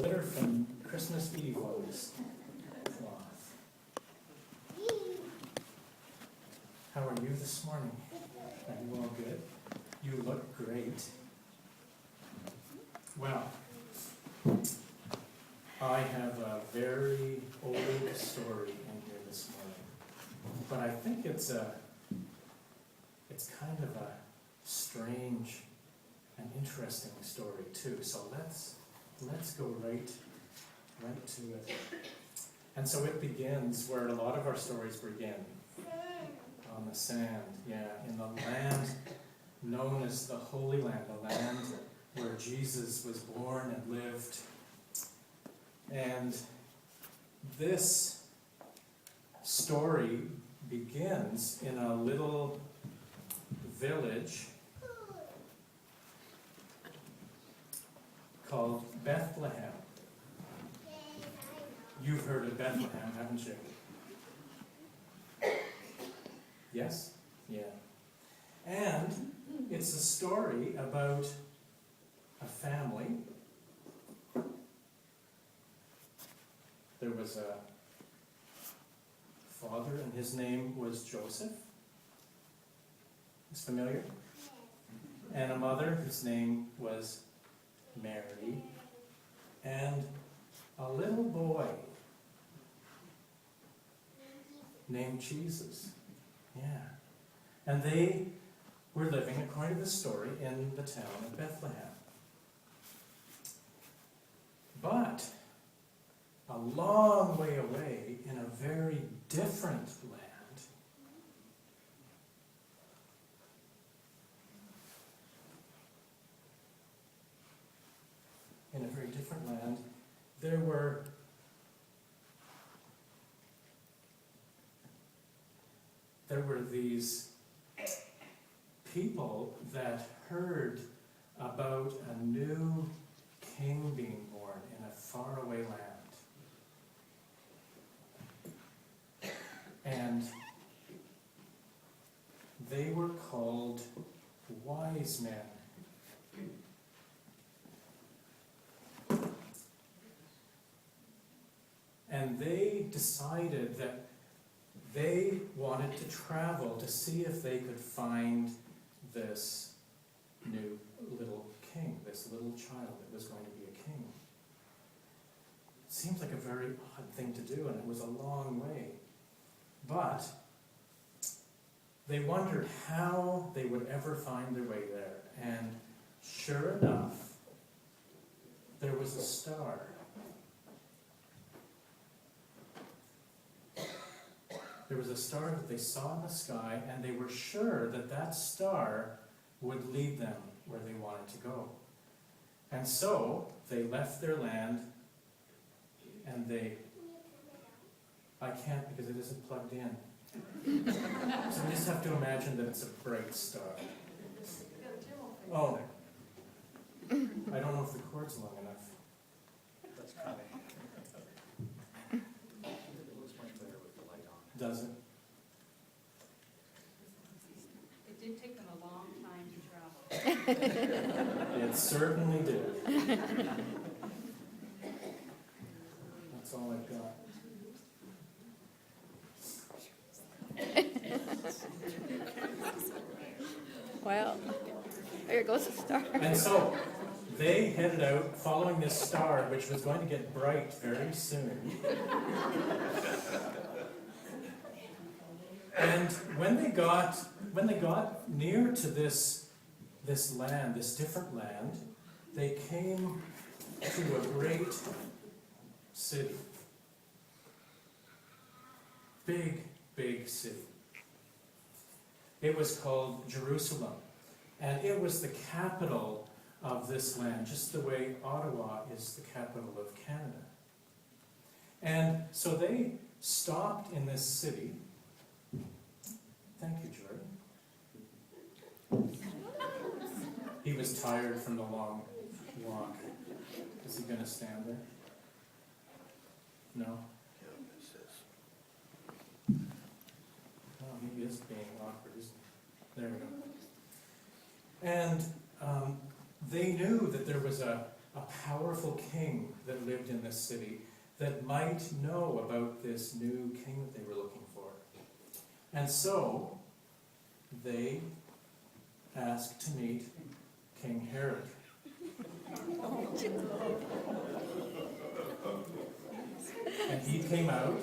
glitter from Christmas Eve on this cloth. How are you this morning? Are you all good? You look great. Well, I have a very old story in here this morning, but I think it's kind of a strange and interesting story too. So let's go right to it. And so it begins where a lot of our stories begin, on the sand, in the land known as the Holy Land, the land where Jesus was born and lived. And this story begins in a little village called Bethlehem. You've heard of Bethlehem, haven't you? Yes? Yeah. And it's a story about a family. There was a father, and his name was Joseph. Is familiar? And a mother whose name was Mary. And a little boy named Jesus. Yeah. And they were living, according to the story, in the town of Bethlehem. But a long way away, in a very different land, there were these people that heard about a new king being born in a faraway land. And they were called wise men. And they decided that they wanted to travel to see if they could find this new little king, this little child that was going to be a king. It seems like a very odd thing to do, and it was a long way. But they wondered how they would ever find their way there. And sure enough, there was a star. There was a star that they saw in the sky, and they were sure that that star would lead them where they wanted to go. And so they left their land, and I can't because it isn't plugged in. So we just have to imagine that it's a bright star. Oh, I don't know if the cord's long enough. That's kind of... Does it? It did take them a long time to travel. It certainly did. That's all I've got. Well, there goes the star. And so they headed out following this star, which was going to get bright very soon. And when they got near to this land, this different land, they came to a great city. Big, big city. It was called Jerusalem. And it was the capital of this land, just the way Ottawa is the capital of Canada. And so they stopped in this city. Thank you, Jordan. He was tired from the long walk. Is he going to stand there? No? Oh, he is being awkward, isn't he? There we go. And they knew that there was a a powerful king that lived in this city that might know about this new king that they were looking for. And so they asked to meet King Herod. And he came out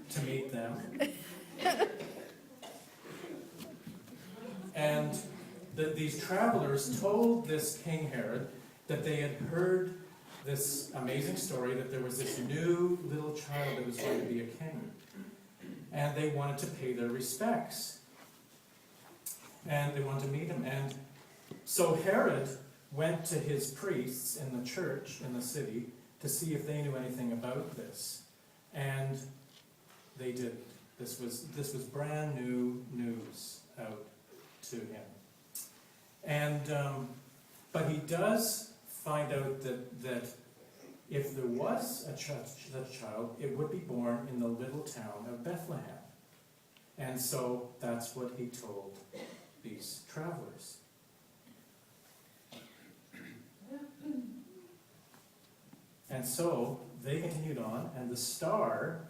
to meet them. And these travelers told this King Herod that they had heard this amazing story that there was this new little child that was going to be a king. And they wanted to pay their respects. And they wanted to meet him. And so Herod went to his priests in the church in the city to see if they knew anything about this. And they didn't. This was brand new news out to him. And but he does find out that if there was a child, it would be born in the little town of Bethlehem. And so that's what he told these travelers. And so they continued on, and the star,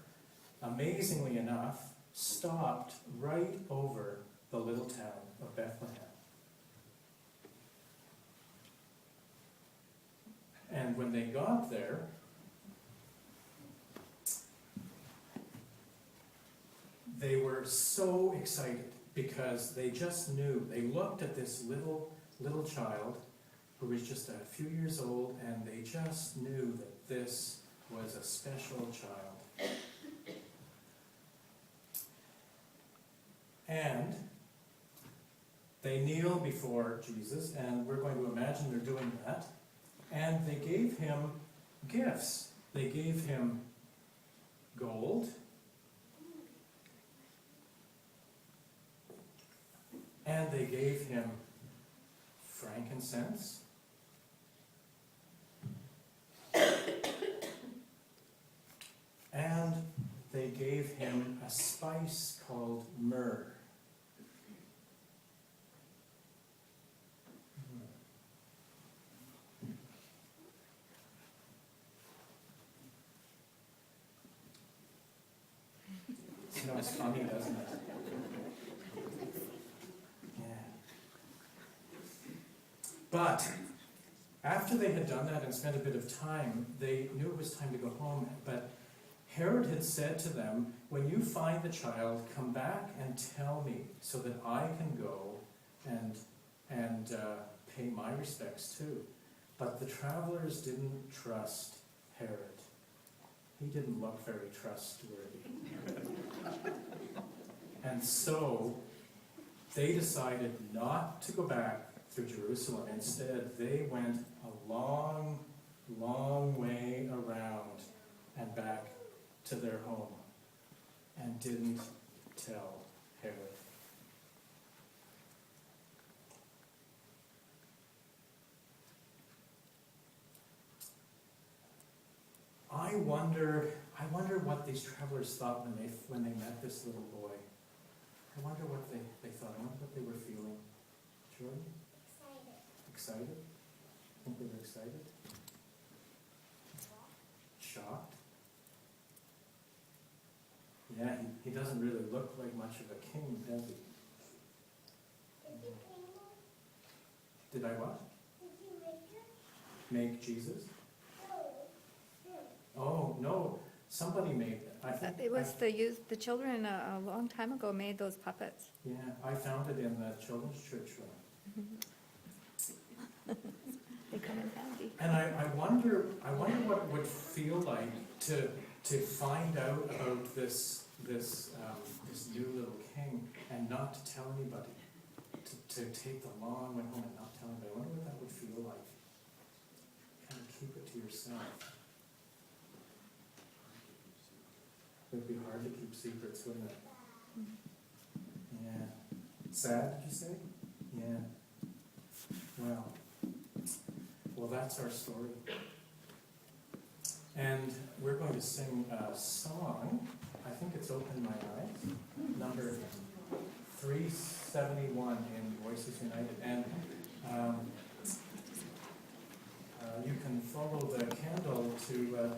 amazingly enough, stopped right over the little town of Bethlehem. And when they got there, they were so excited because they just knew. They looked at this little child who was just a few years old, and they just knew that this was a special child. And they kneel before Jesus, and we're going to imagine they're doing that. And they gave him gifts. They gave him gold, and they gave him frankincense, and they gave him a spice called myrrh. It's funny, doesn't it? Yeah. But after they had done that and spent a bit of time, they knew it was time to go home. But Herod had said to them, when you find the child, come back and tell me so that I can go and pay my respects too. But the travelers didn't trust Herod. He didn't look very trustworthy. And so they decided not to go back through Jerusalem. Instead, they went a long, long way around and back to their home and didn't tell Herod. I wonder what these travelers thought when they met this little boy. I wonder what they thought. I wonder what they were feeling. Jordan? Excited. Excited? I think they were excited. Shocked. Yeah, he doesn't really look like much of a king, does he? Did I what? Make Jesus? Oh, no. Somebody made it. I think It was the children a long time ago made those puppets. Yeah, I found it in the children's church room. They come in handy. And I wonder what it would feel like to find out about this new little king and not to tell anybody, to take the long way home and not tell anybody. I wonder what that would feel like. Kind of keep it to yourself. It would be hard to keep secrets, wouldn't it? Yeah. Sad, did you say? Yeah. Well, that's our story. And we're going to sing a song. I think it's Open My Eyes, number 371 in Voices United. And you can follow the candle to